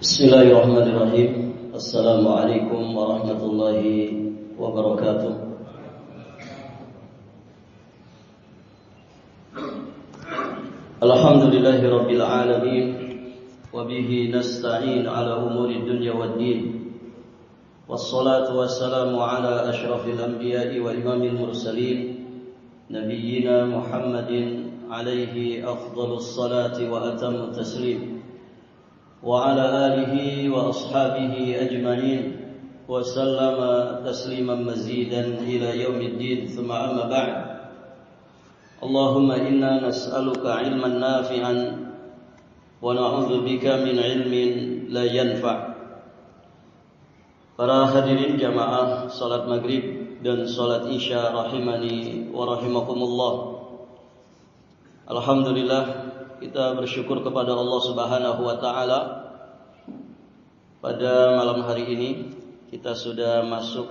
Bismillahirrahmanirrahim. Assalamualaikum warahmatullahi wabarakatuh. Alhamdulillahi rabbil alamin. Wabihi nasta'in ala umuri dunya waddin. Wassalatu wassalamu ala ashrafil anbiya'i wa imamil mursalin, nabiyyina Muhammadin alaihi afdhalus salati wa atammu taslim, wa ala alihi wa ashabihi ajma'in wa sallama tasliman mazidan ila yaumiddin. Thumma amma ba'd. Allahumma inna nas'aluka ilman nafi'an wa na'udzu bika min ilmin la yanfa'. Para hadirin jamaah salat maghrib dan salat isya rahimani wa rahimakumullah. Alhamdulillah, kita bersyukur kepada Allah Subhanahu wa taala. Pada malam hari ini kita sudah masuk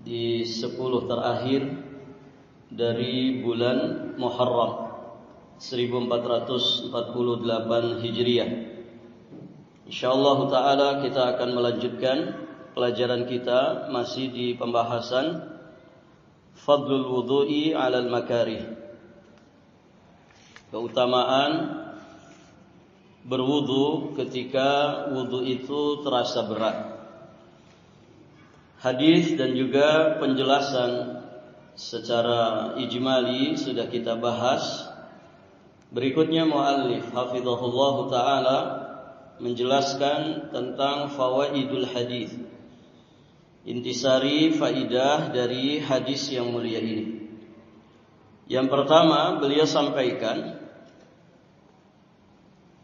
di 10 terakhir dari bulan Muharram 1448 Hijriah. Insyaallah taala kita akan melanjutkan pelajaran kita masih di pembahasan Fadlul Wudu'i 'alal Makarih. Keutamaan berwudu ketika wudu itu terasa berat. Hadis dan juga penjelasan secara ijmali sudah kita bahas. Berikutnya muallif hafizahullah taala menjelaskan tentang fawaidul hadis, intisari faidah dari hadis yang mulia ini. Yang pertama, beliau sampaikan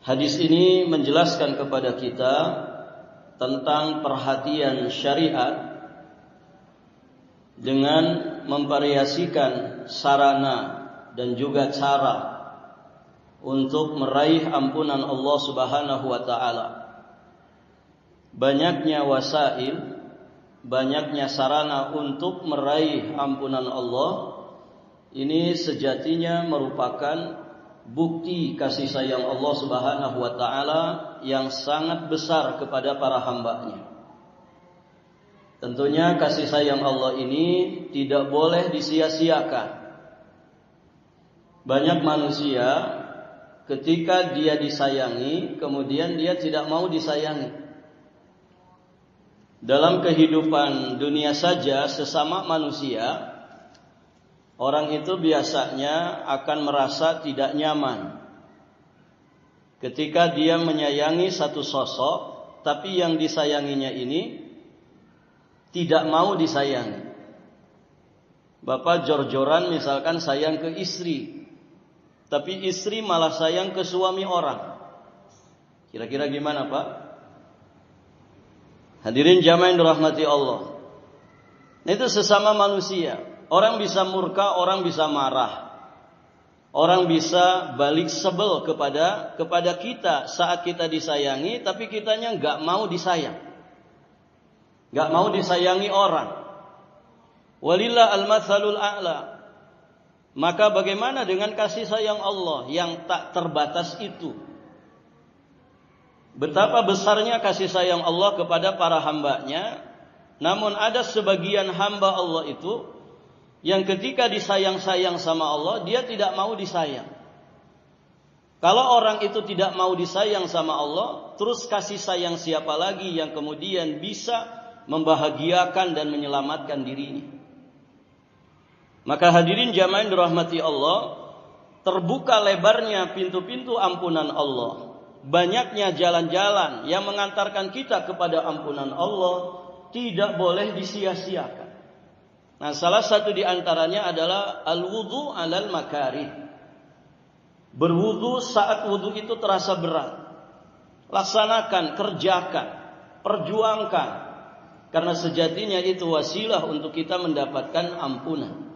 hadis ini menjelaskan kepada kita tentang perhatian syariat dengan memvariasikan sarana dan juga cara untuk meraih ampunan Allah Subhanahu wa taala. Banyaknya wasail, banyaknya sarana untuk meraih ampunan Allah, ini sejatinya merupakan bukti kasih sayang Allah Subhanahu wa taala yang sangat besar kepada para hamba-Nya. Tentunya kasih sayang Allah ini tidak boleh disia-siakan. Banyak manusia ketika dia disayangi, kemudian dia tidak mau disayangi. Dalam kehidupan dunia saja sesama manusia, orang itu biasanya akan merasa tidak nyaman ketika dia menyayangi satu sosok, tapi yang disayanginya ini tidak mau disayangi. Bapak jor-joran misalkan sayang ke istri, tapi istri malah sayang ke suami orang. Kira-kira gimana, Pak? Hadirin jamaah yang dirahmati Allah. Itu sesama manusia. Orang bisa murka, orang bisa marah. Orang bisa balik sebel kepada kita saat kita disayangi, tapi kitanya enggak mau disayang. Enggak mau disayangi orang. Walillah al-matsalul a'la. Maka bagaimana dengan kasih sayang Allah yang tak terbatas itu? Betapa besarnya kasih sayang Allah kepada para hamba-Nya. Namun ada sebagian hamba Allah itu yang ketika disayang-sayang sama Allah, dia tidak mau disayang. Kalau orang itu tidak mau disayang sama Allah, terus kasih sayang siapa lagi yang kemudian bisa membahagiakan dan menyelamatkan dirinya? Maka hadirin jamaah yang dirahmati Allah, terbuka lebarnya pintu-pintu ampunan Allah. Banyaknya jalan-jalan yang mengantarkan kita kepada ampunan Allah, tidak boleh disia-siakan. Nah, salah satu di antaranya adalah al-wudu 'alal makarih. Berwudu saat wudu itu terasa berat. Laksanakan, kerjakan, perjuangkan. Karena sejatinya itu wasilah untuk kita mendapatkan ampunan.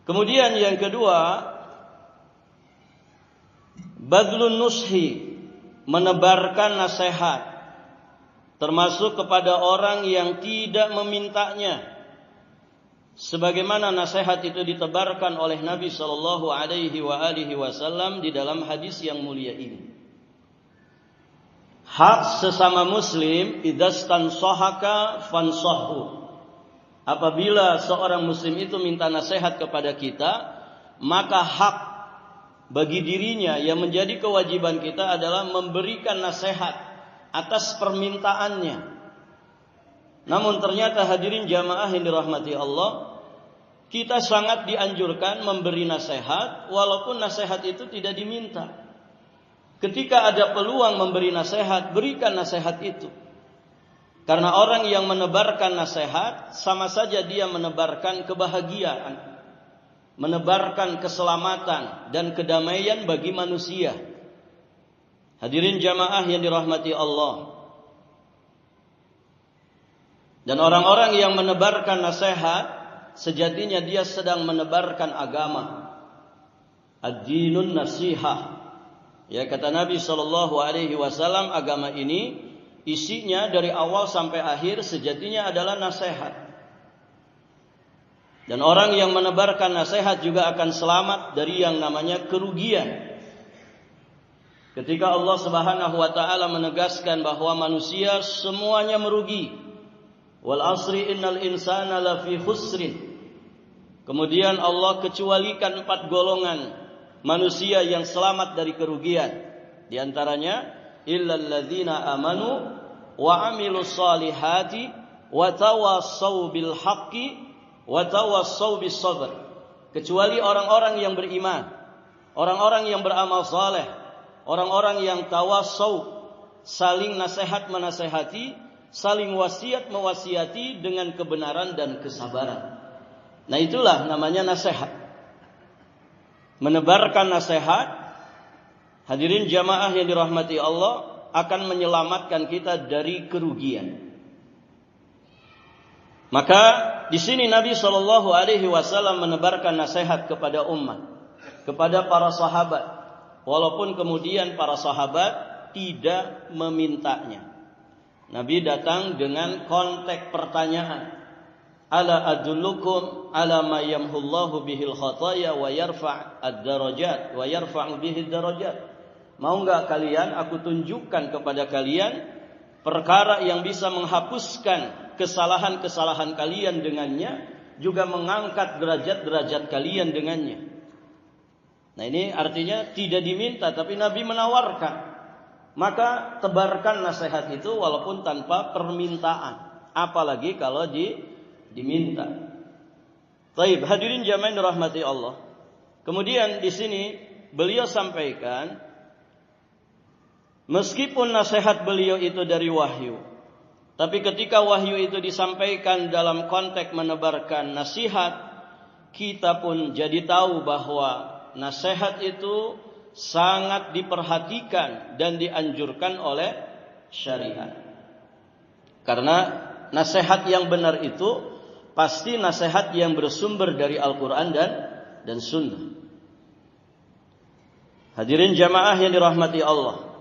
Kemudian yang kedua, badlun nushi, menebarkan nasihat, termasuk kepada orang yang tidak memintanya. Sebagaimana nasihat itu ditebarkan oleh Nabi sallallahu alaihi wasallam di dalam hadis yang mulia ini. hak sesama muslim idastansahaka fansahhu. Apabila seorang muslim itu minta nasihat kepada kita, maka hak bagi dirinya yang menjadi kewajiban kita adalah memberikan nasihat atas permintaannya. Namun ternyata hadirin jamaah yang dirahmati Allah, kita sangat dianjurkan memberi nasihat walaupun nasihat itu tidak diminta. Ketika ada peluang memberi nasihat, berikan nasihat itu. Karena orang yang menebarkan nasihat sama saja dia menebarkan kebahagiaan, menebarkan keselamatan dan kedamaian bagi manusia. Hadirin jamaah yang dirahmati Allah. Dan orang-orang yang menebarkan nasihat sejatinya dia sedang menebarkan agama. Ad-dinun nasihah. Ya, kata Nabi SAW, agama ini isinya dari awal sampai akhir sejatinya adalah nasihat. Dan orang yang menebarkan nasihat juga akan selamat dari yang namanya kerugian. Ketika Allah Subhanahu wa taala menegaskan bahwa manusia semuanya merugi. Wal asri innal insana lafi khusrin. Kemudian Allah kecualikan 4 golongan manusia yang selamat dari kerugian. Di antaranya illal ladzina amanu wa amilus solihati wa tawassaw bil haqqi wa tawassaw bis sabr. Kecuali orang-orang yang beriman, orang-orang yang beramal saleh, orang-orang yang tawassaw, saling nasihat menasehati, saling wasiat mewasiati dengan kebenaran dan kesabaran. Nah, itulah namanya nasihat. Menebarkan nasihat, hadirin jamaah yang dirahmati Allah, akan menyelamatkan kita dari kerugian. Maka di sini Nabi SAW menebarkan nasihat kepada umat, kepada para sahabat, walaupun kemudian para sahabat tidak memintanya. Nabi datang dengan konteks pertanyaan. Ala adullukum ala ma yamhullahu bihil khataya wa yarfa' ad-darajat wa yarfa'u bihid darajat. Mau enggak kalian aku tunjukkan kepada kalian perkara yang bisa menghapuskan kesalahan-kesalahan kalian dengannya, juga mengangkat derajat-derajat kalian dengannya. Nah, ini artinya tidak diminta tapi Nabi menawarkan. Maka tebarkan nasihat itu walaupun tanpa permintaan, apalagi kalau diminta. Baik, hadirin jamaah yang dirahmati Allah. Kemudian di sini beliau sampaikan, meskipun nasihat beliau itu dari wahyu, tapi ketika wahyu itu disampaikan dalam konteks menebarkan nasihat, kita pun jadi tahu bahwa nasihat itu sangat diperhatikan dan dianjurkan oleh syariat. Karena nasihat yang benar itu pasti nasihat yang bersumber dari Al-Quran dan Sunnah. Hadirin jamaah yang dirahmati Allah,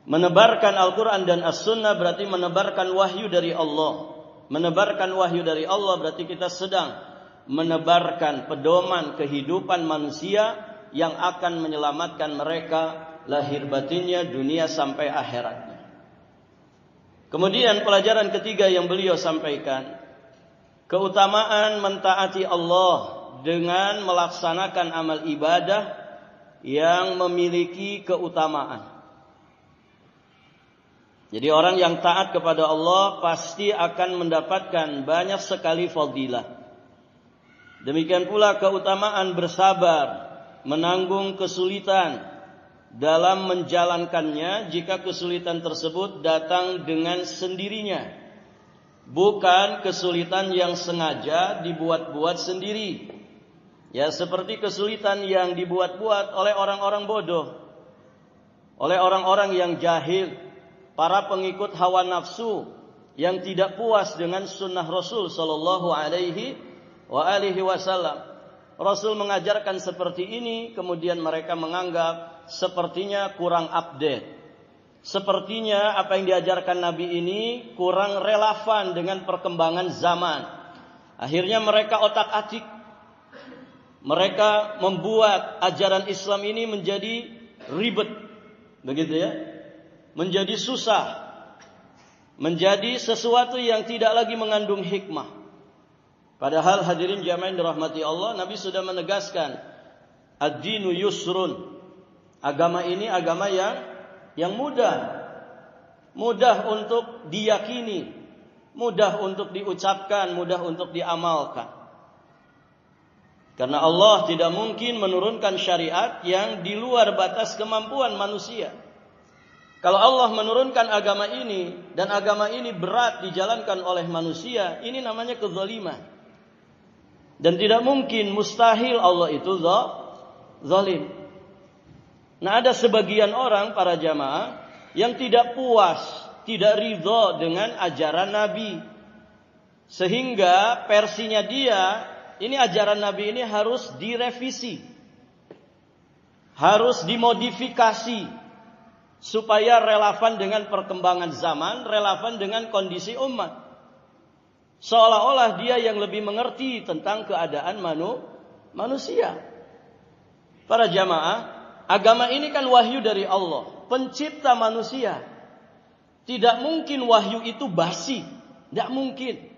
menebarkan Al-Quran dan As-Sunnah berarti menebarkan wahyu dari Allah. Menebarkan wahyu dari Allah berarti kita sedang menebarkan pedoman kehidupan manusia yang akan menyelamatkan mereka lahir batinnya, dunia sampai akhiratnya. Kemudian pelajaran ketiga yang beliau sampaikan, keutamaan mentaati Allah dengan melaksanakan amal ibadah yang memiliki keutamaan. Jadi orang yang taat kepada Allah pasti akan mendapatkan banyak sekali fadilah. Demikian pula keutamaan bersabar, menanggung kesulitan dalam menjalankannya jika kesulitan tersebut datang dengan sendirinya, bukan kesulitan yang sengaja dibuat-buat sendiri. Ya, seperti kesulitan yang dibuat-buat oleh orang-orang bodoh, oleh orang-orang yang jahil, para pengikut hawa nafsu yang tidak puas dengan sunnah Rasul sallallahu alaihi wasallam. Rasul mengajarkan seperti ini, kemudian mereka menganggap sepertinya kurang update. Sepertinya apa yang diajarkan Nabi ini kurang relevan dengan perkembangan zaman. Akhirnya mereka otak-atik. Mereka membuat ajaran Islam ini menjadi ribet. Begitu ya. menjadi susah, menjadi sesuatu yang tidak lagi mengandung hikmah. Padahal hadirin jamaah yang dirahmati Allah, Nabi sudah menegaskan, ad-dinu yusrun. Agama ini agama yang mudah. Mudah untuk diyakini, mudah untuk diucapkan, mudah untuk diamalkan. Karena Allah tidak mungkin menurunkan syariat yang di luar batas kemampuan manusia. Kalau Allah menurunkan agama ini dan agama ini berat dijalankan oleh manusia, ini namanya kezaliman. Dan tidak mungkin, mustahil Allah itu zalim. Nah, ada sebagian orang, para jamaah, yang tidak puas, tidak ridho dengan ajaran Nabi. Sehingga versinya dia, ini ajaran Nabi ini harus direvisi, harus dimodifikasi, supaya relevan dengan perkembangan zaman, relevan dengan kondisi umat. Seolah-olah dia yang lebih mengerti tentang keadaan manusia. Para jamaah, agama ini kan wahyu dari Allah, pencipta manusia. Tidak mungkin wahyu itu basi, tidak mungkin.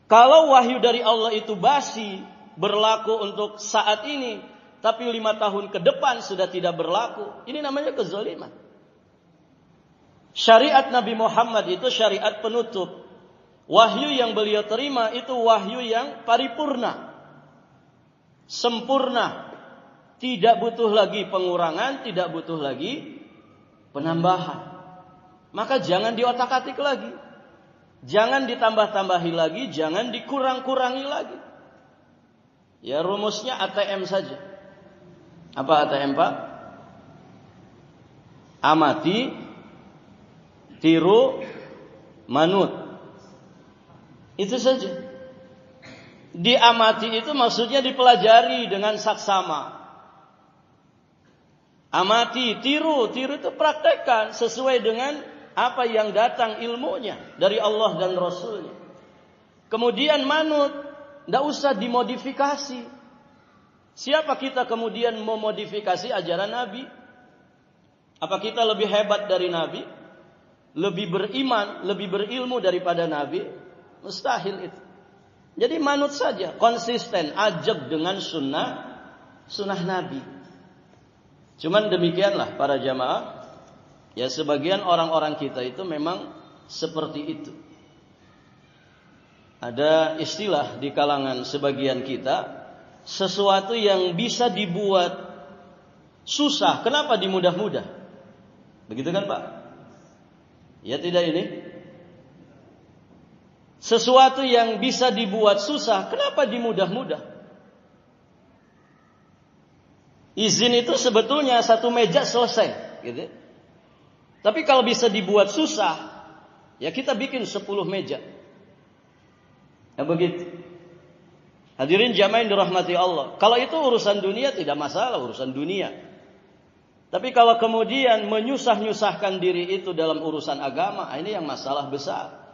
Kalau wahyu dari Allah itu basi, berlaku untuk saat ini, tapi 5 tahun ke depan sudah tidak berlaku, ini namanya kezaliman. Syariat Nabi Muhammad itu syariat penutup. Wahyu yang beliau terima itu wahyu yang paripurna, sempurna. Tidak butuh lagi pengurangan, tidak butuh lagi penambahan. Maka jangan diotak-atik lagi. Jangan ditambah-tambahi lagi, jangan dikurang-kurangi lagi. Ya, rumusnya ATM saja. Apa ATM, Pak? Amati, tiru, manut. Itu saja. Diamati itu maksudnya dipelajari dengan saksama. Amati, tiru itu praktekkan sesuai dengan apa yang datang ilmunya dari Allah dan Rasulnya. Kemudian manut, tidak usah dimodifikasi. Siapa kita kemudian memodifikasi ajaran Nabi? Apa kita lebih hebat dari Nabi? Lebih beriman, lebih berilmu daripada Nabi? Mustahil itu. Jadi manut saja, konsisten, ajak dengan sunnah Nabi. Cuman demikianlah para jamaah, ya sebagian orang-orang kita itu memang seperti itu. Ada istilah di kalangan sebagian kita, sesuatu yang bisa dibuat susah, kenapa dimudah-mudah? Begitu kan, Pak? Ya tidak ini? Sesuatu yang bisa dibuat susah, kenapa dimudah-mudah? Izin itu sebetulnya 1 meja selesai, gitu. Tapi kalau bisa dibuat susah, ya kita bikin 10 meja. Ya begitu. Hadirin jamaah yang dirahmati Allah. Kalau itu urusan dunia tidak masalah, urusan dunia. Tapi kalau kemudian menyusah-nyusahkan diri itu dalam urusan agama, ini yang masalah besar.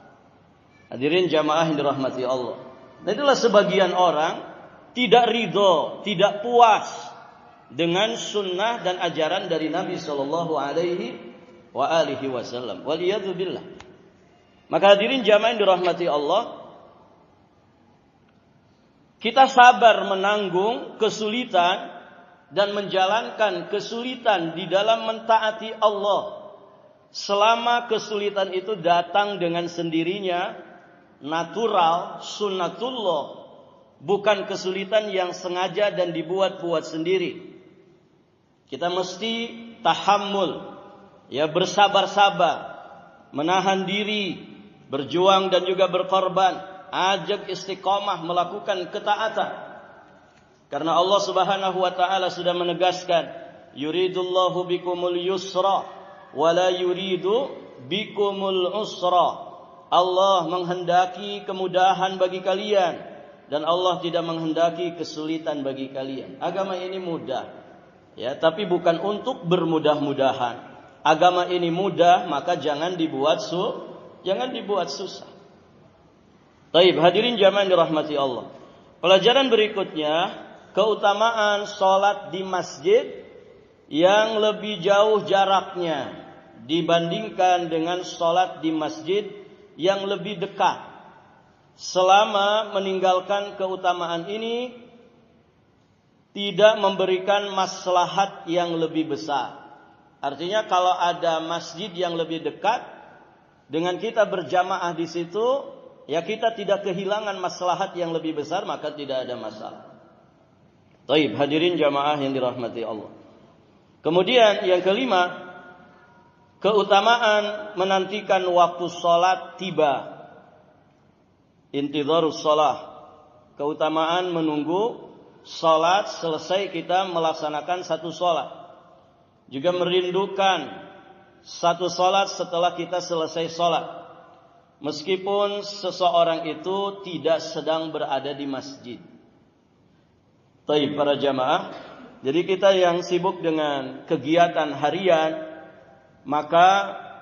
Hadirin jamaah yang dirahmati Allah. Dan itulah sebagian orang tidak ridho, tidak puas dengan sunnah dan ajaran dari Nabi Sallallahu Alaihi Wasallam. Waliyadzubillah. Maka hadirin jamaah yang dirahmati Allah, kita sabar menanggung kesulitan dan menjalankan kesulitan di dalam mentaati Allah. Selama kesulitan itu datang dengan sendirinya, natural, sunnatullah, bukan kesulitan yang sengaja dan dibuat-buat sendiri. Kita mesti tahammul, ya bersabar-sabar, menahan diri, berjuang dan juga berkorban, ajak istiqamah melakukan ketaatan. Karena Allah Subhanahu wa taala sudah menegaskan, yuridullahu bikumul yusra wa la yuridu bikumul usra. Allah menghendaki kemudahan bagi kalian dan Allah tidak menghendaki kesulitan bagi kalian. Agama ini mudah. Ya, tapi bukan untuk bermudah-mudahan. Agama ini mudah, maka jangan dibuat susah. Baik, hadirin jamaah yang dirahmati Allah. Pelajaran berikutnya, keutamaan salat di masjid yang lebih jauh jaraknya. dibandingkan dengan sholat di masjid yang lebih dekat, selama meninggalkan keutamaan ini tidak memberikan maslahat yang lebih besar. Artinya kalau ada masjid yang lebih dekat, dengan kita berjamaah di situ, ya kita tidak kehilangan maslahat yang lebih besar, maka tidak ada masalah. Taib, hadirin jamaah yang dirahmati Allah. Kemudian yang kelima, keutamaan menantikan waktu sholat tiba. Intidharus sholah, keutamaan menunggu sholat selesai kita melaksanakan satu sholat. Juga merindukan satu sholat setelah kita selesai sholat, meskipun seseorang itu tidak sedang berada di masjid. Taib para jamaah, jadi kita yang sibuk dengan kegiatan harian, maka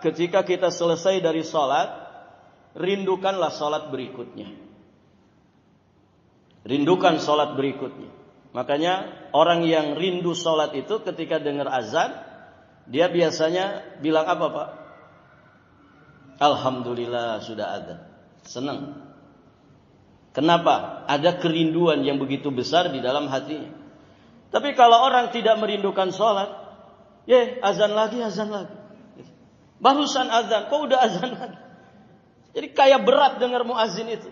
ketika kita selesai dari sholat, rindukanlah sholat berikutnya. Rindukan sholat berikutnya. Makanya orang yang rindu sholat itu ketika dengar azan, dia biasanya bilang apa Pak? Alhamdulillah sudah azan. Senang. Kenapa? Ada kerinduan yang begitu besar di dalam hatinya. Tapi kalau orang tidak merindukan sholat, azan lagi. Barusan azan, kok udah azan lagi? Jadi kayak berat dengar muazin itu.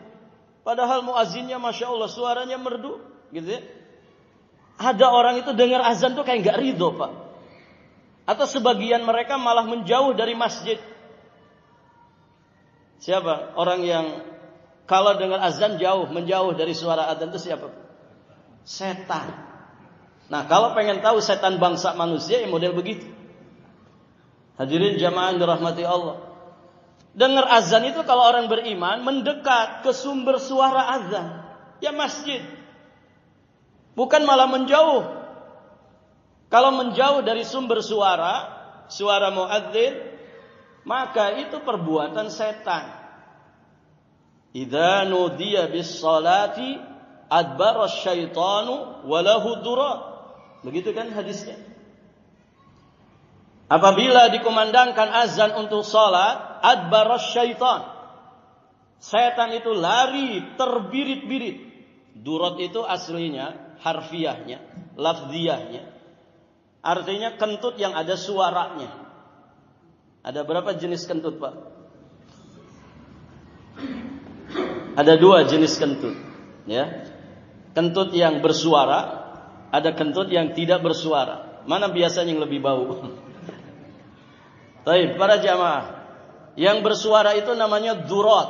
Padahal muazinnya Masya Allah suaranya merdu, gitu ya. Ada orang itu dengar azan tuh kayak gak ridho Pak. Atau sebagian mereka malah menjauh dari masjid. Siapa? Orang yang kalau dengar azan menjauh dari suara azan itu siapa? Setan. Nah, kalau pengen tahu setan bangsa manusia ya model begitu. Hadirin jamaah dirahmati Allah. Dengar azan itu kalau orang beriman mendekat ke sumber suara azan, ya masjid. Bukan malah menjauh. Kalau menjauh dari sumber suara muadzin, maka itu perbuatan setan. Idza nudiya bis salati adbara syaitanu walahu durat. Begitu kan hadisnya. Apabila dikumandangkan azan untuk salat, adbara syaitan. Setan itu lari terbirit-birit. Durat itu aslinya, harfiahnya, lafziyahnya. Artinya kentut yang ada suaranya. Ada berapa jenis kentut Pak? Ada 2 jenis kentut, ya. Kentut yang bersuara, ada kentut yang tidak bersuara. Mana biasanya yang lebih bau? Baik, para jamaah, yang bersuara itu namanya durat,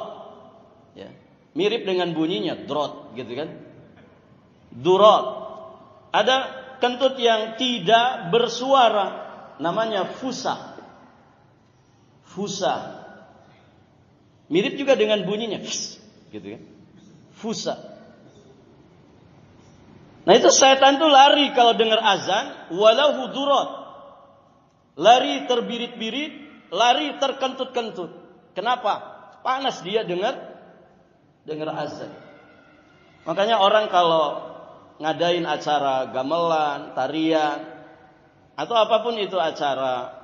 ya. Mirip dengan bunyinya drot, gitu kan? Durat. Ada kentut yang tidak bersuara, namanya fusa. Fusa. Mirip juga dengan bunyinya, gitu kan? Fusa. Nah itu setan tuh lari kalau dengar azan, walau durat. Lari terbirit-birit, lari terkentut-kentut. Kenapa? Panas dia dengar azan. Makanya orang kalau ngadain acara gamelan, tarian, atau apapun itu acara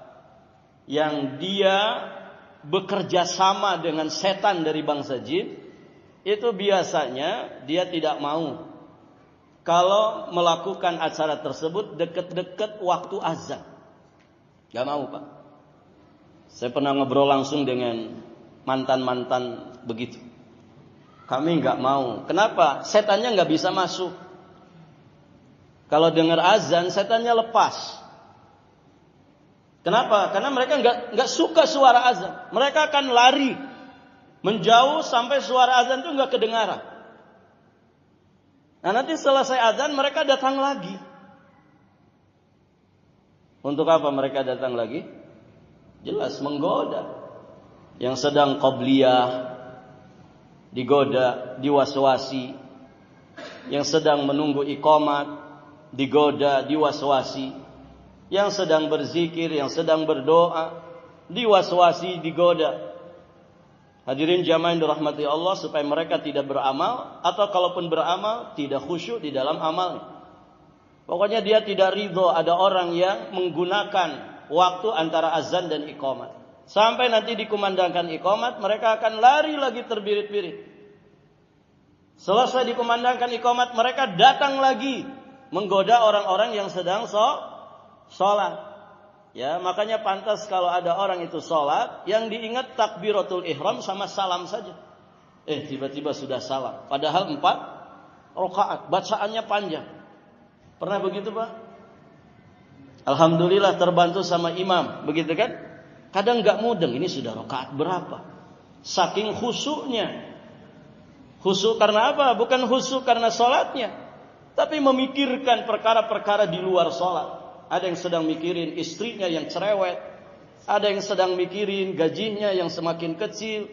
yang dia bekerja sama dengan setan dari bangsa jin, itu biasanya dia tidak mau kalau melakukan acara tersebut dekat-dekat waktu azan. Gak mau Pak. Saya pernah ngobrol langsung dengan mantan-mantan begitu. Kami gak mau. Kenapa? Setannya gak bisa masuk. Kalau dengar azan, setannya lepas. Kenapa? Karena mereka nggak suka suara azan. Mereka akan lari menjauh sampai suara azan itu nggak kedengaran. Nah nanti selesai azan mereka datang lagi. Untuk apa mereka datang lagi? Jelas menggoda. Yang sedang qabliyah digoda, diwaswasi. Yang sedang menunggu iqamat digoda, diwaswasi. Yang sedang berzikir, yang sedang berdoa, diwaswasi, digoda. Hadirin jamaah yang dirahmati Allah, supaya mereka tidak beramal, atau kalaupun beramal tidak khusyuk di dalam amalnya. Pokoknya dia tidak ridho ada orang yang menggunakan waktu antara azan dan iqamat. Sampai nanti dikumandangkan iqamat, mereka akan lari lagi terbirit-birit. Selesai dikumandangkan iqamat, mereka datang lagi menggoda orang-orang yang sedang sholat. Ya, makanya pantas kalau ada orang itu sholat, yang diingat takbiratul ihram sama salam saja. Tiba-tiba sudah salam. Padahal 4 rakaat, bacaannya panjang. Pernah begitu, Pak? Alhamdulillah terbantu sama imam, begitu kan? Kadang nggak mudeng, ini sudah rakaat berapa? Saking khusyuknya. Khusyuk karena apa? Bukan khusyuk karena sholatnya, tapi memikirkan perkara-perkara di luar sholat. Ada yang sedang mikirin istrinya yang cerewet, ada yang sedang mikirin gajinya yang semakin kecil,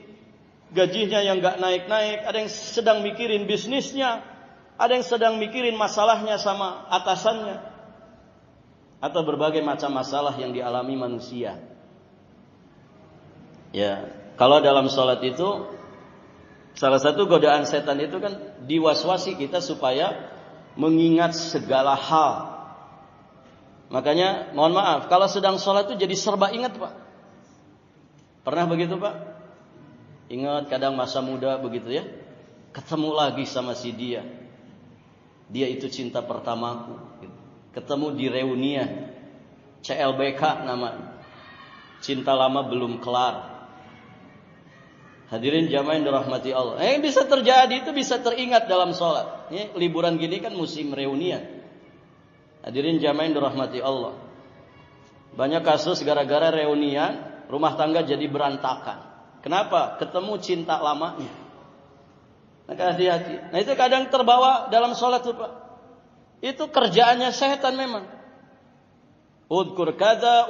gajinya yang nggak naik-naik, ada yang sedang mikirin bisnisnya, ada yang sedang mikirin masalahnya sama atasannya, atau berbagai macam masalah yang dialami manusia. Ya, kalau dalam sholat itu salah satu godaan setan itu kan diwaswasi kita supaya mengingat segala hal. Makanya mohon maaf, kalau sedang sholat itu jadi serba ingat, Pak. Pernah begitu, Pak? Ingat kadang masa muda begitu ya, ketemu lagi sama si dia. Dia itu cinta pertamaku. Ketemu di reunian, CLBK namanya. Cinta lama belum kelar. Hadirin jamaah yang dirahmati Allah. Bisa terjadi, itu bisa teringat dalam sholat. Ini liburan gini kan musim reunian. Hadirin jamaah yang dirahmati Allah. Banyak kasus gara-gara reunian, rumah tangga jadi berantakan. Kenapa? Ketemu cinta lamanya. Maka hati-hati. Nah itu kadang terbawa dalam sholat tuh, Pak. Itu kerjaannya setan memang. Udkur kada,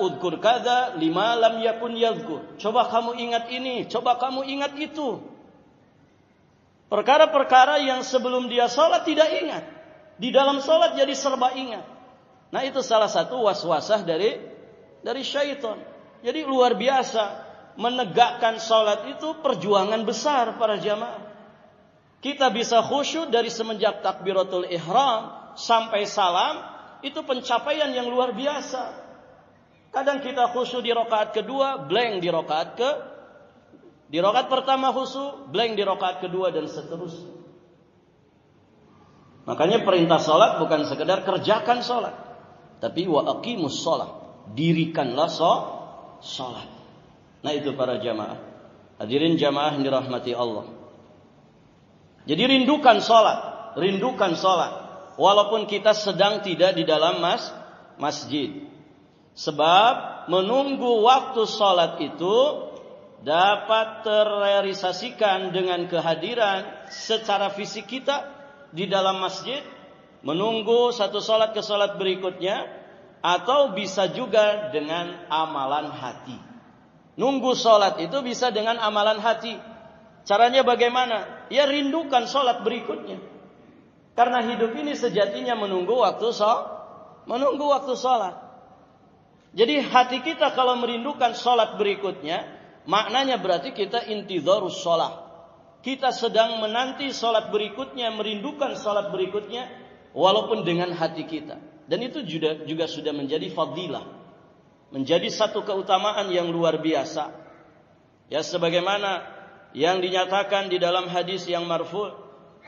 lima lam yakun yadhkur. Coba kamu ingat ini, coba kamu ingat itu. Perkara-perkara yang sebelum dia sholat tidak ingat. Di dalam sholat jadi serba ingat. Nah itu salah satu waswasah dari syaitan. Jadi luar biasa. Menegakkan sholat itu perjuangan besar para jamaah. Kita bisa khusyuk dari semenjak takbiratul ihram sampai salam. Itu pencapaian yang luar biasa. Kadang kita khusyuk di rakaat kedua, blank di rakaat pertama khusyuk, blank di rakaat kedua dan seterusnya. Makanya perintah salat bukan sekedar kerjakan salat, tapi wa aqimus shalah, dirikanlah salat. Nah itu para jamaah. Hadirin jamaah yang dirahmati Allah. Jadi rindukan salat, walaupun kita sedang tidak di dalam masjid. Sebab menunggu waktu salat itu dapat terrealisasikan dengan kehadiran secara fisik kita di dalam masjid, menunggu satu salat ke salat berikutnya, atau bisa juga dengan amalan hati. Nunggu salat itu bisa dengan amalan hati. Caranya bagaimana? Ya rindukan salat berikutnya. Karena hidup ini sejatinya menunggu waktu salat. Jadi hati kita kalau merindukan salat berikutnya, maknanya berarti kita intidharus shalah. Kita sedang menanti salat berikutnya, merindukan salat berikutnya walaupun dengan hati kita. Dan itu juga sudah menjadi fadilah. Menjadi satu keutamaan yang luar biasa. Ya sebagaimana yang dinyatakan di dalam hadis yang marfu'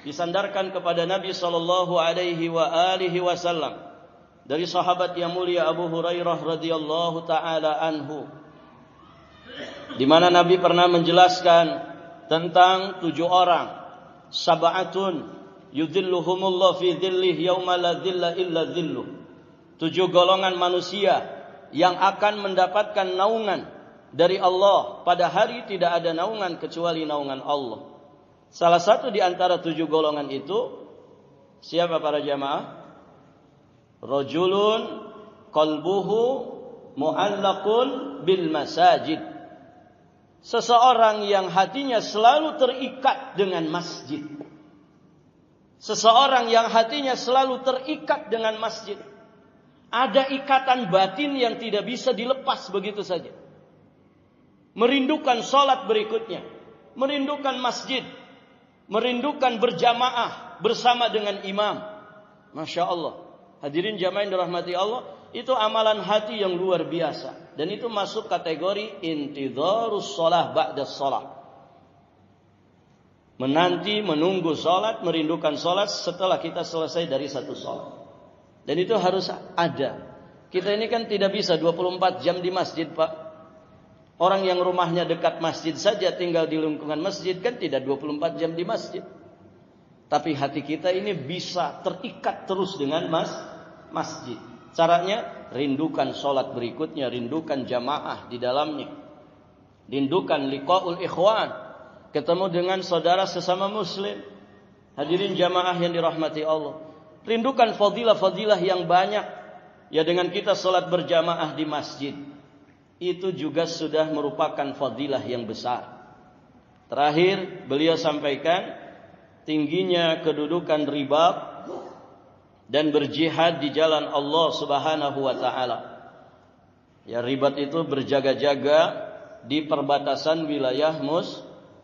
disandarkan kepada Nabi sallallahu alaihi wasallam dari sahabat yang mulia Abu Hurairah radhiyallahu taala anhu, di mana Nabi pernah menjelaskan tentang 7 orang, sab'atun yudhilluhumullah fi dhillih yauma la dhilla illa dhilluh. 7 golongan manusia yang akan mendapatkan naungan dari Allah pada hari tidak ada naungan kecuali naungan Allah. Salah satu di antara 7 golongan itu siapa para jamaah? Rajulun qalbuhu mu'allaqun bil masajid. Seseorang yang hatinya selalu terikat dengan masjid. Seseorang yang hatinya selalu terikat dengan masjid. Ada ikatan batin yang tidak bisa dilepas begitu saja. Merindukan salat berikutnya, merindukan masjid, merindukan berjamaah bersama dengan imam. Masya Allah. Hadirin jamaah yang dirahmati Allah, Itu amalan hati yang luar biasa. Dan itu masuk kategori intidharus shalah ba'da shalah. Menanti, menunggu sholat, merindukan sholat setelah kita selesai dari satu sholat. Dan itu harus ada. Kita ini kan tidak bisa 24 jam di masjid, Pak. Orang yang rumahnya dekat masjid saja, tinggal di lingkungan masjid, kan tidak 24 jam di masjid. Tapi hati kita ini bisa terikat terus dengan masjid. Caranya, rindukan sholat berikutnya, rindukan jamaah di dalamnya. Rindukan liqa'ul ikhwan, ketemu dengan saudara sesama muslim. Hadirin jamaah yang dirahmati Allah. Rindukan fadilah-fadilah yang banyak. Ya dengan kita sholat berjamaah di masjid. Itu juga sudah merupakan fadilah yang besar. Terakhir beliau sampaikan tingginya kedudukan ribat dan berjihad di jalan Allah Subhanahu wa taala. Ya ribat itu berjaga-jaga di perbatasan wilayah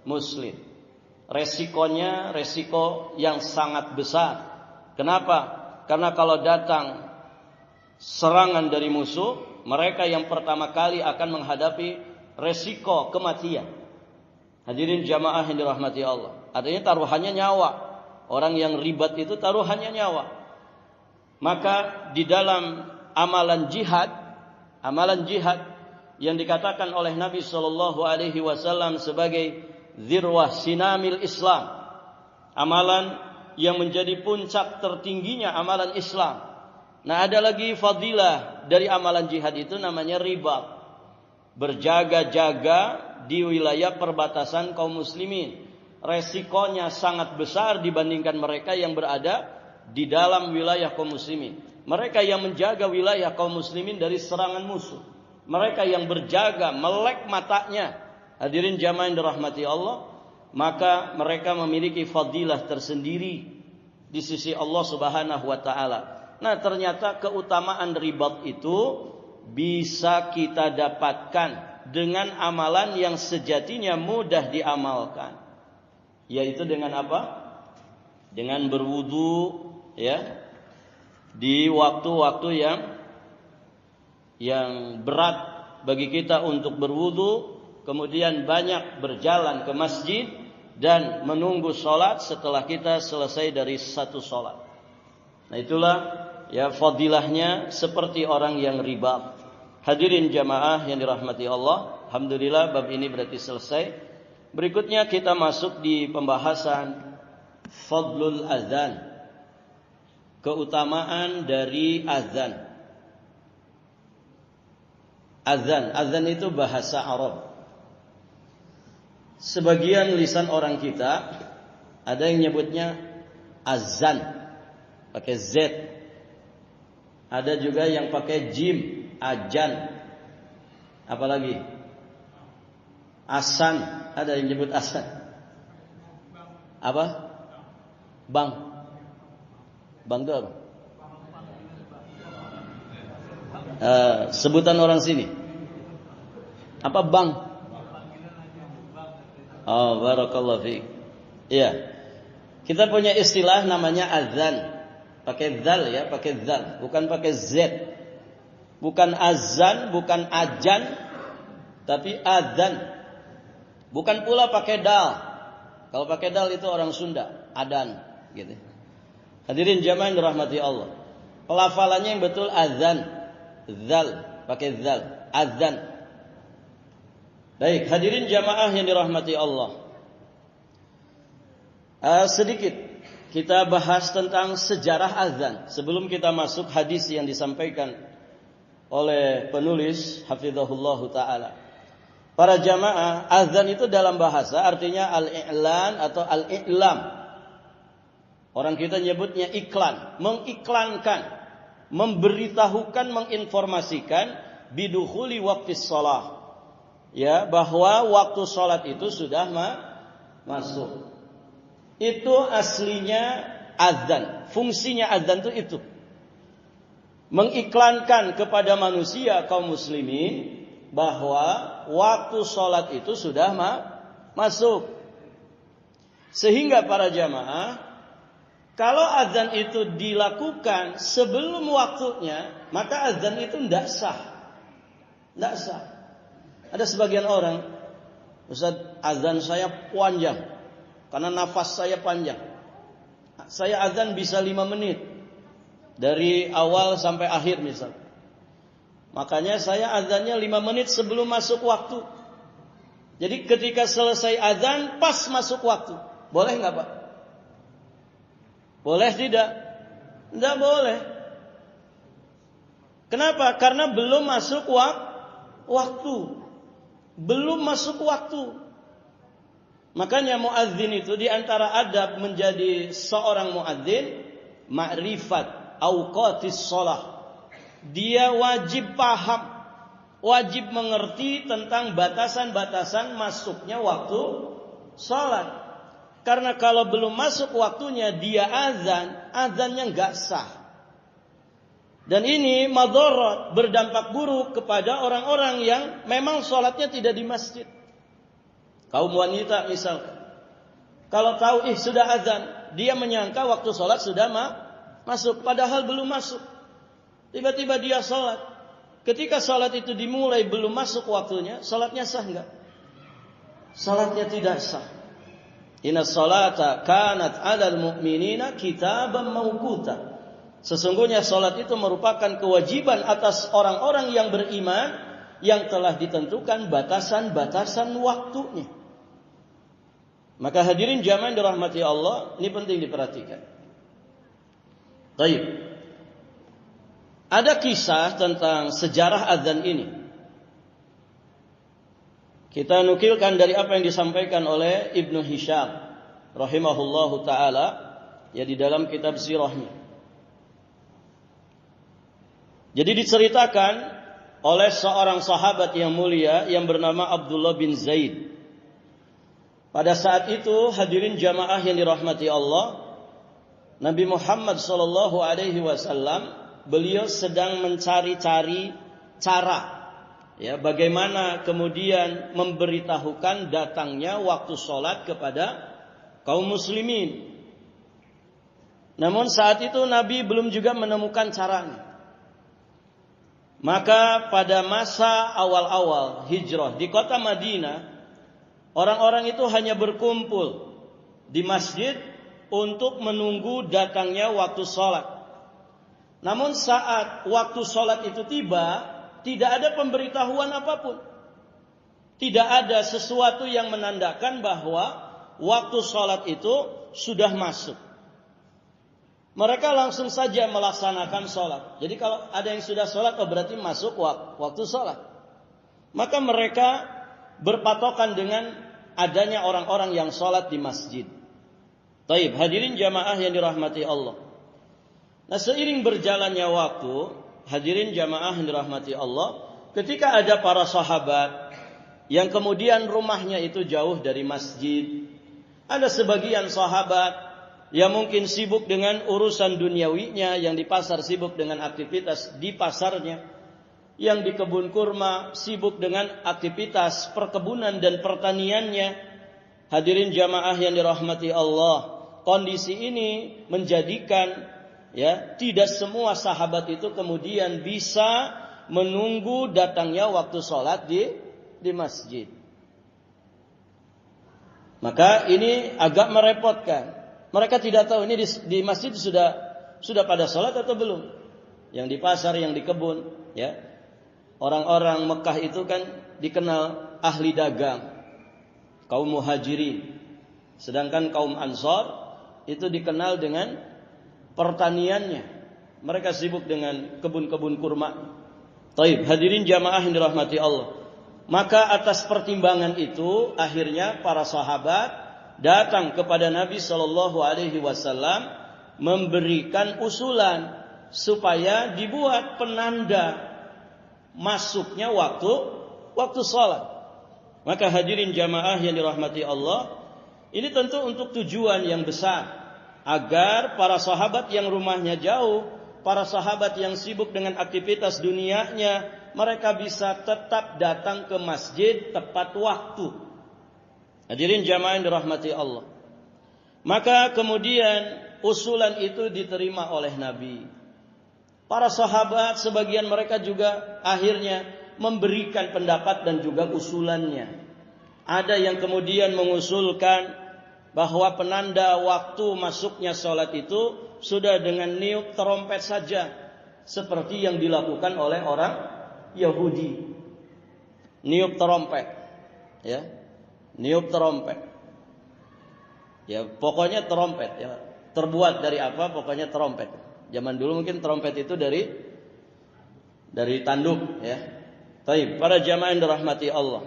muslim. Resikonya resiko yang sangat besar. Kenapa? Karena kalau datang serangan dari musuh, mereka yang pertama kali akan menghadapi resiko kematian. Hadirin jamaah yang dirahmati Allah. Artinya taruhannya nyawa. Orang yang ribat itu taruhannya nyawa. Maka di dalam amalan jihad yang dikatakan oleh Nabi sallallahu alaihi wasallam sebagai zirwah sinamil Islam. Amalan yang menjadi puncak tertingginya amalan Islam. Nah, ada lagi fadilah dari amalan jihad itu namanya ribat. Berjaga-jaga di wilayah perbatasan kaum muslimin. Resikonya sangat besar dibandingkan mereka yang berada di dalam wilayah kaum muslimin. Mereka yang menjaga wilayah kaum muslimin dari serangan musuh. Mereka yang berjaga, melek matanya. Hadirin jamaah yang dirahmati Allah. Maka mereka memiliki fadilah tersendiri di sisi Allah Subhanahu wa ta'ala. Nah, ternyata keutamaan ribat itu bisa kita dapatkan dengan amalan yang sejatinya mudah diamalkan. Yaitu dengan apa? Dengan berwudu, ya. Di waktu-waktu yang berat bagi kita untuk berwudu, kemudian banyak berjalan ke masjid dan menunggu sholat setelah kita selesai dari satu sholat. Nah, itulah ya fadilahnya seperti orang yang ribat. Hadirin jamaah yang dirahmati Allah, alhamdulillah bab ini berarti selesai. Berikutnya kita masuk di pembahasan fadlul azan. Keutamaan dari azan. Azan itu bahasa Arab. Sebagian lisan orang kita ada yang nyebutnya azan pakai Z. Ada juga yang pakai jim, ajan. Apalagi? Asan, ada yang nyebut asan. Apa? Bang. Bang itu apa? Sebutan orang sini. Apa bang? Oh, barakallahu fiik. Iya. Kita punya istilah namanya azan. Pakai zal ya, pakai zal, bukan pakai z. Bukan azan, bukan ajan, tapi azan. Bukan pula pakai dal. Kalau pakai dal itu orang Sunda, adan gitu. Hadirin jamaah yang dirahmati Allah. Pelafalannya yang betul azan. Zal, pakai zal, azan. Baik, hadirin jamaah yang dirahmati Allah. Sedikit kita bahas tentang sejarah azan sebelum kita masuk hadis yang disampaikan oleh penulis hafizahullah taala. Para jamaah, azan itu dalam bahasa artinya al-i'lan atau al-i'lam. Orang kita nyebutnya iklan, mengiklankan, memberitahukan, menginformasikan bidukhuli waqtis shalah. Ya, bahwa waktu salat itu sudah masuk. Itu aslinya azan. Fungsinya azan itu. Mengiklankan kepada manusia kaum muslimin bahwa waktu salat itu sudah masuk. Sehingga para jamaah, kalau azan itu dilakukan sebelum waktunya, maka azan itu tidak sah. Tidak sah. Ada sebagian orang, Ustaz, azan saya panjang karena nafas saya panjang. Saya azan bisa 5 menit dari awal sampai akhir misal. Makanya saya azannya 5 menit sebelum masuk waktu. Jadi ketika selesai azan pas masuk waktu. Boleh nggak Pak? Boleh tidak? Tidak boleh. Kenapa? Karena belum masuk waktu. Belum masuk waktu. Makanya muadzin itu di antara adab menjadi seorang muadzin, ma'rifat awqatis shalah. Dia wajib paham, wajib mengerti tentang batasan-batasan masuknya waktu salat. Karena kalau belum masuk waktunya dia azannya enggak sah. Dan ini madharat, berdampak buruk kepada orang-orang yang memang sholatnya tidak di masjid. Kaum wanita misalkan, kalau tahu sudah azan, dia menyangka waktu sholat sudah masuk, padahal belum masuk. Tiba-tiba dia sholat. Ketika sholat itu dimulai belum masuk waktunya, sholatnya sah enggak? Sholatnya tidak sah. Inna sholata kanat 'alal mu'minina kitaban mawquta. Sesungguhnya salat itu merupakan kewajiban atas orang-orang yang beriman yang telah ditentukan batasan-batasan waktunya. Maka hadirin jamaah dirahmati Allah, ini penting diperhatikan. Baik. Ada kisah tentang sejarah azan ini. Kita nukilkan dari apa yang disampaikan oleh Ibnu Hisham rahimahullahu taala ya di dalam kitab sirahnya. Jadi diceritakan oleh seorang sahabat yang mulia yang bernama Abdullah bin Zaid. Pada saat itu hadirin jamaah yang dirahmati Allah, Nabi Muhammad sallallahu alaihi wasallam beliau sedang mencari-cari cara ya bagaimana kemudian memberitahukan datangnya waktu sholat kepada kaum muslimin. Namun saat itu Nabi belum juga menemukan caranya. Maka pada masa awal-awal hijrah di kota Madinah, orang-orang itu hanya berkumpul di masjid untuk menunggu datangnya waktu sholat. Namun saat waktu sholat itu tiba, tidak ada pemberitahuan apapun. Tidak ada sesuatu yang menandakan bahwa waktu sholat itu sudah masuk. Mereka langsung saja melaksanakan sholat. Jadi kalau ada yang sudah sholat, berarti masuk waktu sholat. Maka mereka berpatokan dengan adanya orang-orang yang sholat di masjid. Taib, hadirin jamaah yang dirahmati Allah. Nah, seiring berjalannya waktu, hadirin jamaah yang dirahmati Allah, ketika ada para sahabat yang kemudian rumahnya itu jauh dari masjid, ada sebagian sahabat yang mungkin sibuk dengan urusan duniawinya, yang di pasar sibuk dengan aktivitas di pasarnya, yang di kebun kurma sibuk dengan aktivitas perkebunan dan pertaniannya. Hadirin jamaah yang dirahmati Allah, kondisi ini menjadikan ya tidak semua sahabat itu kemudian bisa menunggu datangnya waktu sholat di masjid. Maka ini agak merepotkan. Mereka tidak tahu ini di masjid sudah pada sholat atau belum. Yang di pasar, yang di kebun, ya. Orang-orang Mekah itu kan dikenal ahli dagang, kaum muhajirin. Sedangkan kaum Ansar itu dikenal dengan pertaniannya. Mereka sibuk dengan kebun-kebun kurma. Taib, hadirin jamaah yang dirahmati Allah. Maka atas pertimbangan itu akhirnya para sahabat datang kepada Nabi sallallahu alaihi wasallam memberikan usulan supaya dibuat penanda masuknya waktu salat. Maka hadirin jamaah yang dirahmati Allah, ini tentu untuk tujuan yang besar agar para sahabat yang rumahnya jauh, para sahabat yang sibuk dengan aktivitas dunianya, mereka bisa tetap datang ke masjid tepat waktu. Hadirin jamaah yang dirahmati Allah. Maka kemudian usulan itu diterima oleh Nabi. Para sahabat sebagian mereka juga akhirnya memberikan pendapat dan juga usulannya. Ada yang kemudian mengusulkan bahwa penanda waktu masuknya sholat itu sudah dengan niup trompet saja, seperti yang dilakukan oleh orang Yahudi. Niup trompet, ya, niup trompet. Ya, pokoknya trompet. Ya, terbuat dari apa? Pokoknya trompet. Zaman dulu mungkin trompet itu dari tanduk, ya. Baik, para jamaah yang dirahmati Allah.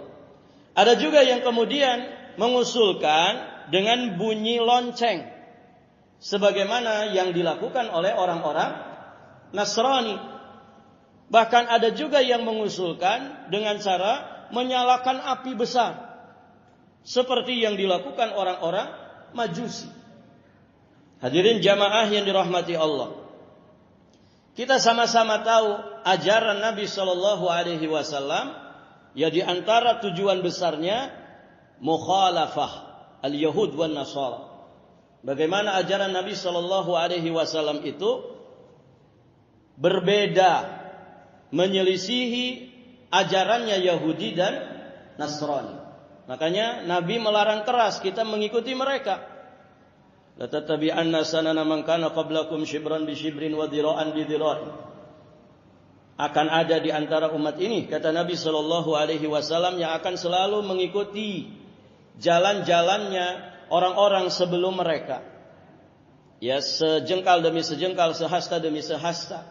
Ada juga yang kemudian mengusulkan dengan bunyi lonceng, sebagaimana yang dilakukan oleh orang-orang Nasrani. Bahkan ada juga yang mengusulkan dengan cara menyalakan api besar, seperti yang dilakukan orang-orang Majusi. Hadirin jamaah yang dirahmati Allah. Kita sama-sama tahu ajaran Nabi Shallallahu Alaihi Wasallam, ya di antara tujuan besarnya mukhalafah al-Yahud wan Nasara. Bagaimana ajaran Nabi Shallallahu Alaihi Wasallam itu berbeda, menyelisihi ajarannya Yahudi dan Nasrani. Makanya Nabi melarang keras kita mengikuti mereka. La tattabi'anna sanana man kana qablakum shibran bi shibrin wa dhira'an bi dhira'in. Akan ada di antara umat ini, kata Nabi sallallahu alaihi wasallam, yang akan selalu mengikuti jalan-jalannya orang-orang sebelum mereka. Ya, sejengkal demi sejengkal, sehasta demi sehasta.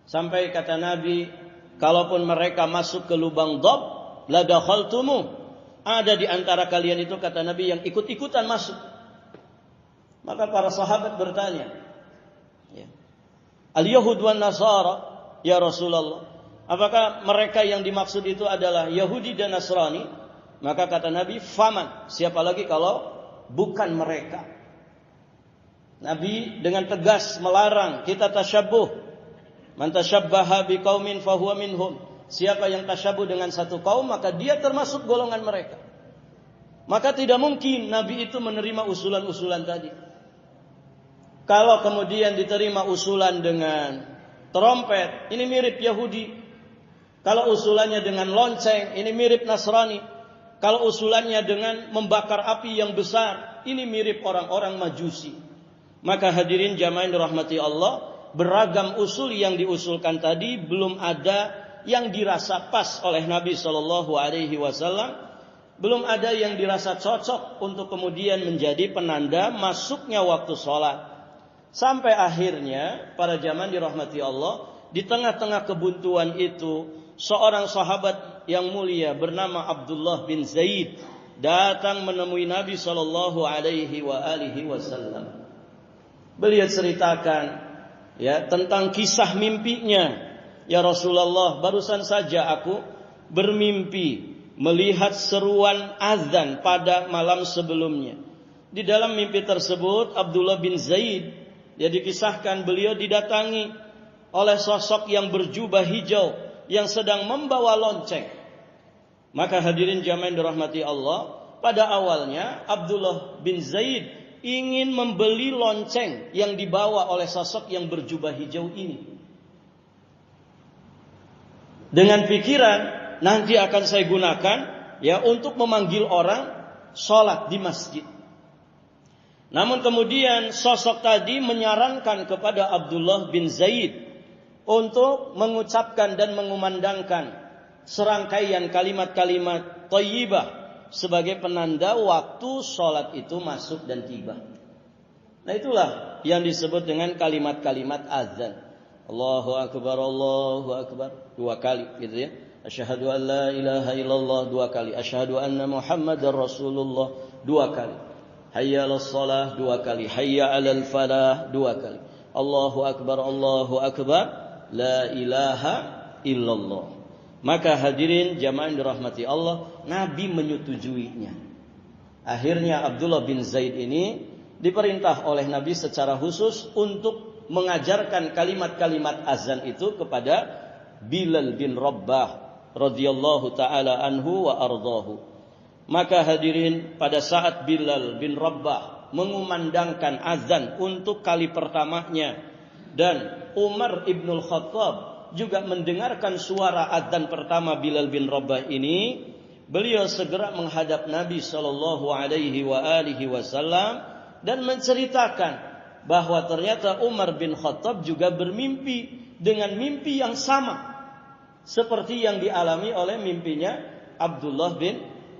Sampai kata Nabi, kalaupun mereka masuk ke lubang dhab, la dakhaltumu. Ada di antara kalian itu, kata Nabi, yang ikut-ikutan masuk. Maka para sahabat bertanya, ya, al-Yahud wan Nasara, ya Rasulullah, apakah mereka yang dimaksud itu adalah Yahudi dan Nasrani? Maka kata Nabi, faman, siapa lagi kalau bukan mereka. Nabi dengan tegas melarang kita tasyabbuh. Man tasyabbaha biqaumin fahuwa minhum. Siapa yang tasyabbuh dengan satu kaum, maka dia termasuk golongan mereka. Maka tidak mungkin Nabi itu menerima usulan-usulan tadi. Kalau kemudian diterima usulan dengan trompet, ini mirip Yahudi. Kalau usulannya dengan lonceng, ini mirip Nasrani. Kalau usulannya dengan membakar api yang besar, ini mirip orang-orang Majusi. Maka hadirin jamaah yang dirahmati Allah, beragam usul yang diusulkan tadi belum ada yang dirasa pas oleh Nabi Shallallahu Alaihi Wasallam, belum ada yang dirasa cocok untuk kemudian menjadi penanda masuknya waktu sholat. Sampai akhirnya para jamaah dirahmati Allah, di tengah-tengah kebuntuan itu, seorang sahabat yang mulia bernama Abdullah bin Zaid datang menemui Nabi Shallallahu Alaihi Wasallam. Beliau ceritakan, ya, tentang kisah mimpinya. Ya Rasulullah, barusan saja aku bermimpi melihat seruan azan pada malam sebelumnya. Di dalam mimpi tersebut Abdullah bin Zaid, ya, dikisahkan beliau didatangi oleh sosok yang berjubah hijau yang sedang membawa lonceng. Maka hadirin jamaah yang dirahmati Allah, pada awalnya Abdullah bin Zaid ingin membeli lonceng yang dibawa oleh sosok yang berjubah hijau ini, dengan pikiran nanti akan saya gunakan, ya, untuk memanggil orang sholat di masjid. Namun kemudian sosok tadi menyarankan kepada Abdullah bin Zaid untuk mengucapkan dan mengumandangkan serangkaian kalimat-kalimat thayyibah sebagai penanda waktu sholat itu masuk dan tiba. Nah, itulah yang disebut dengan kalimat-kalimat azan. Allahu Akbar, Allahu Akbar, 2 kali gitu ya. Asyhadu an la ilaha illallah 2 kali. Asyhadu anna Muhammadar Rasulullah 2 kali. Hayya 'alas shalah 2 kali. Hayya 'alal falah 2 kali. Allahu Akbar, Allahu Akbar, la ilaha illallah. Maka hadirin jamaah yang dirahmati Allah, Nabi menyetujuinya. Akhirnya Abdullah bin Zaid ini diperintah oleh Nabi secara khusus untuk mengajarkan kalimat-kalimat azan itu kepada Bilal bin Rabbah radhiyallahu taala anhu wa ardahu. Maka hadirin, pada saat Bilal bin Rabbah mengumandangkan azan untuk kali pertamanya, dan Umar ibnul Khattab juga mendengarkan suara adzan pertama Bilal bin Rabah ini, beliau segera menghadap Nabi sallallahu alaihi wasallam dan menceritakan bahwa ternyata Umar bin Khattab juga bermimpi dengan mimpi yang sama seperti yang dialami oleh mimpinya Abdullah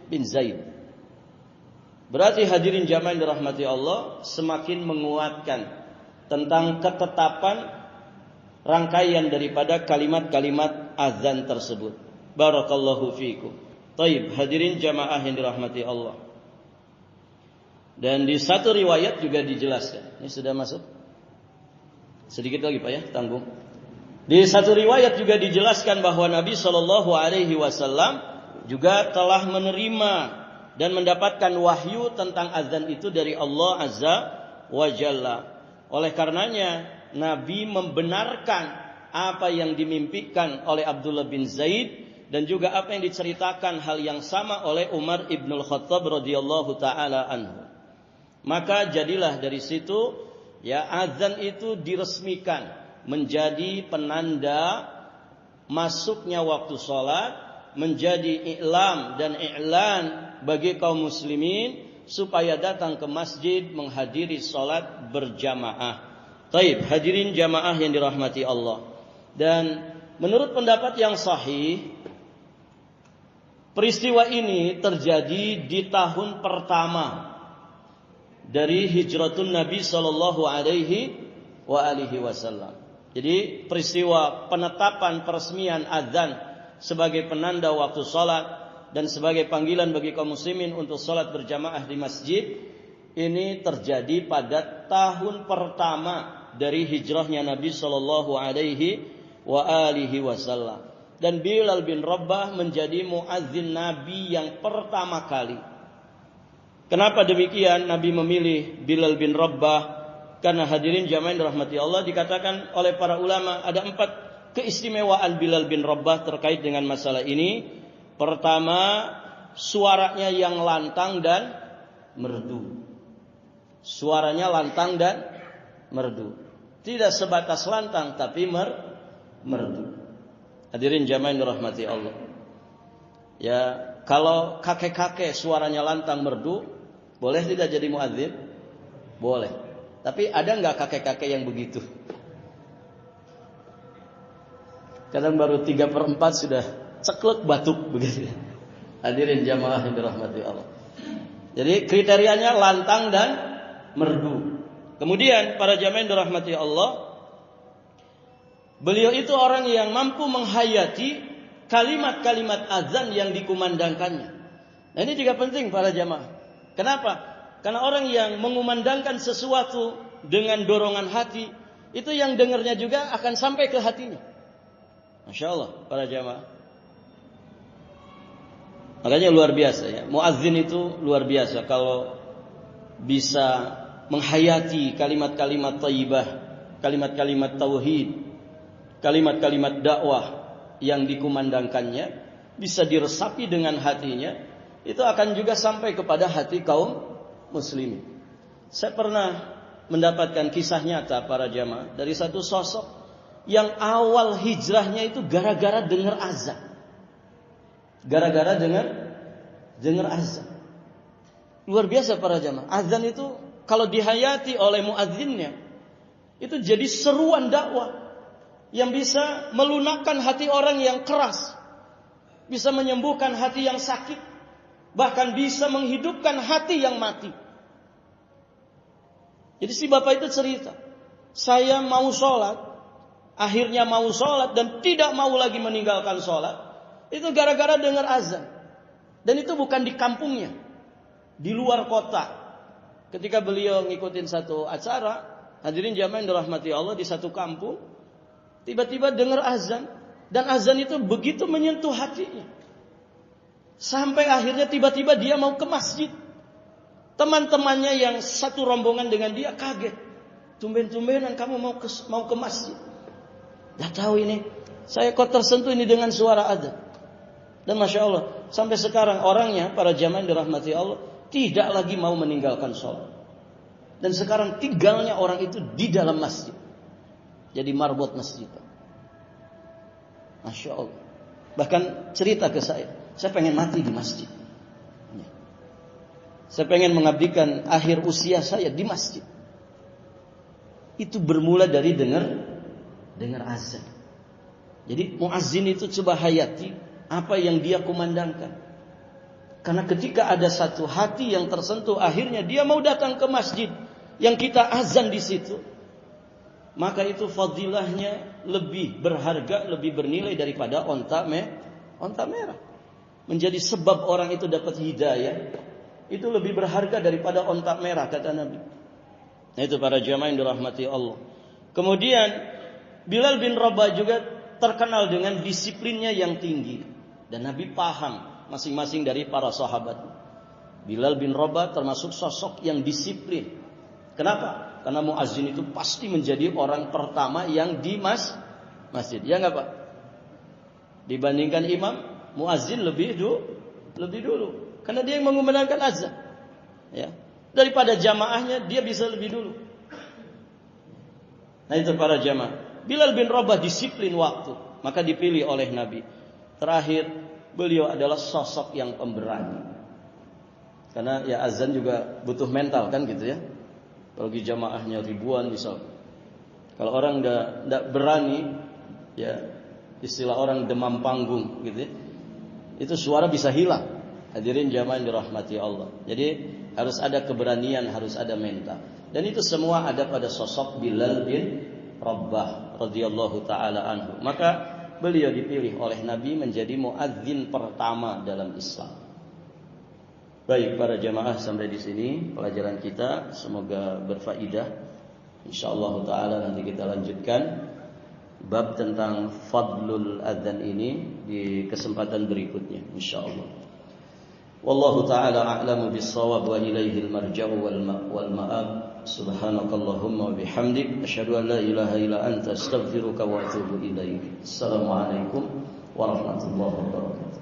bin Zaid. Berarti hadirin jamaah yang dirahmati Allah, semakin menguatkan tentang ketetapan rangkaian daripada kalimat-kalimat azan tersebut. Barakallahu fiikum. Taib, hadirin jamaah yang dirahmati Allah. Dan di satu riwayat juga dijelaskan. Ini sudah masuk? Sedikit lagi Pak ya, tanggung. Di satu riwayat juga dijelaskan bahwa Nabi Shallallahu Alaihi Wasallam juga telah menerima dan mendapatkan wahyu tentang azan itu dari Allah Azza wa Jalla. Oleh karenanya Nabi membenarkan apa yang dimimpikan oleh Abdullah bin Zaid dan juga apa yang diceritakan hal yang sama oleh Umar ibnul Khattab radhiyallahu taala anhu. Maka jadilah dari situ ya azan itu diresmikan menjadi penanda masuknya waktu sholat, menjadi i'lam dan i'lan bagi kaum muslimin supaya datang ke masjid menghadiri sholat berjamaah. Taib, hadirin jamaah yang dirahmati Allah. Dan menurut pendapat yang sahih, peristiwa ini terjadi di tahun pertama dari hijratun Nabi sallallahu alaihi wasallam. Jadi peristiwa penetapan peresmian azan sebagai penanda waktu salat dan sebagai panggilan bagi kaum muslimin untuk salat berjamaah di masjid ini terjadi pada tahun pertama dari hijrahnya Nabi sallallahu alaihi wasallam. Dan Bilal bin Rabah menjadi muadzin Nabi yang pertama kali. Kenapa demikian Nabi memilih Bilal bin Rabah? Karena hadirin jamaah dirahmati Allah, dikatakan oleh para ulama ada 4 keistimewaan Bilal bin Rabah terkait dengan masalah ini. Pertama, suaranya yang lantang dan merdu. Suaranya lantang dan merdu. Tidak sebatas lantang tapi merdu. Hadirin jamaah dirahmati Allah. Ya, kalau kakek-kakek suaranya lantang merdu, boleh tidak jadi muadzin? Boleh. Tapi ada enggak kakek-kakek yang begitu? Kadang baru 3/4 sudah ceklek batuk begitu. Hadirin jamaah yang dirahmati Allah. Jadi kriterianya lantang dan merdu. Kemudian para jamaah yang dirahmati Allah, beliau itu orang yang mampu menghayati kalimat-kalimat azan yang dikumandangkannya. Nah ini juga penting para jamaah. Kenapa? Karena orang yang mengumandangkan sesuatu dengan dorongan hati, itu yang dengarnya juga akan sampai ke hatinya. Masya Allah para jamaah. Makanya luar biasa ya. Muazzin itu luar biasa kalau bisa menghayati kalimat-kalimat thayyibah, kalimat-kalimat tauhid, kalimat-kalimat dakwah yang dikumandangkannya bisa diresapi dengan hatinya, itu akan juga sampai kepada hati kaum muslimin. Saya pernah mendapatkan kisah nyata para jamaah dari satu sosok yang awal hijrahnya itu gara-gara dengar azan. Gara-gara dengar azan. Luar biasa para jamaah. Azan itu kalau dihayati oleh muadzinnya itu jadi seruan dakwah yang bisa melunakkan hati orang yang keras, bisa menyembuhkan hati yang sakit, bahkan bisa menghidupkan hati yang mati. Jadi si bapak itu cerita, saya mau sholat, akhirnya mau sholat dan tidak mau lagi meninggalkan sholat, itu gara-gara dengar azan. Dan itu bukan di kampungnya, di luar kota. Ketika beliau ngikutin satu acara, hadirin jamaah yang dirahmati Allah, di satu kampung, tiba-tiba dengar azan, dan azan itu begitu menyentuh hatinya. Sampai akhirnya tiba-tiba dia mau ke masjid. Teman-temannya yang satu rombongan dengan dia kaget. Tumben-tumbenan kamu mau ke masjid. Gak tahu ini, saya kok tersentuh ini dengan suara azan. Dan Masya Allah, sampai sekarang orangnya, para jamaah yang dirahmati Allah, tidak lagi mau meninggalkan sholat. Dan sekarang tinggalnya orang itu di dalam masjid. Jadi marbot masjid. Masya Allah. Bahkan cerita ke saya pengen mati di masjid. Saya pengen mengabdikan akhir usia saya di masjid. Itu bermula dari dengar azan. Jadi muazzin itu coba hayati apa yang dia kumandangkan. Karena ketika ada satu hati yang tersentuh, akhirnya dia mau datang ke masjid yang kita azan di situ, maka itu fadilahnya lebih berharga, lebih bernilai daripada onta merah. Menjadi sebab orang itu dapat hidayah, itu lebih berharga daripada onta merah, kata Nabi. Nah, itu para jamaah yang dirahmati Allah. Kemudian Bilal bin Rabah juga terkenal dengan disiplinnya yang tinggi, dan Nabi paham masing-masing dari para sahabat. Bilal bin Rabah termasuk sosok yang disiplin. Kenapa? Karena muazzin itu pasti menjadi orang pertama yang di masjid. Ya enggak, Pak? Dibandingkan imam, muazzin lebih dulu. Karena dia yang mengumandangkan azan. Ya. Daripada jamaahnya dia bisa lebih dulu. Nah, itu para jamaah. Bilal bin Rabah disiplin waktu, maka dipilih oleh Nabi. Terakhir, beliau adalah sosok yang pemberani. Karena ya azan juga butuh mental kan gitu ya. Bagi jamaahnya ribuan misal. Kalau orang enggak berani, ya istilah orang demam panggung gitu ya. Itu suara bisa hilang. Hadirin jamaah yang dirahmati Allah. Jadi harus ada keberanian, harus ada mental. Dan itu semua ada pada sosok Bilal bin Rabah radhiyallahu taala anhu. Maka beliau dipilih oleh Nabi menjadi muadzin pertama dalam Islam. Baik para jamaah, sampai di sini pelajaran kita, semoga berfaedah. Insyaallah taala nanti kita lanjutkan bab tentang fadlul adzan ini di kesempatan berikutnya insyaallah. Wallahu taala a'lamu bis-shawab wa ilaihil marja'u wal ma'ab. Subhanakallahumma wa bihamdik asyhadu an la ilaha illa anta astaghfiruka wa atubu ilaik. Assalamualaikum warahmatullahi wabarakatuh.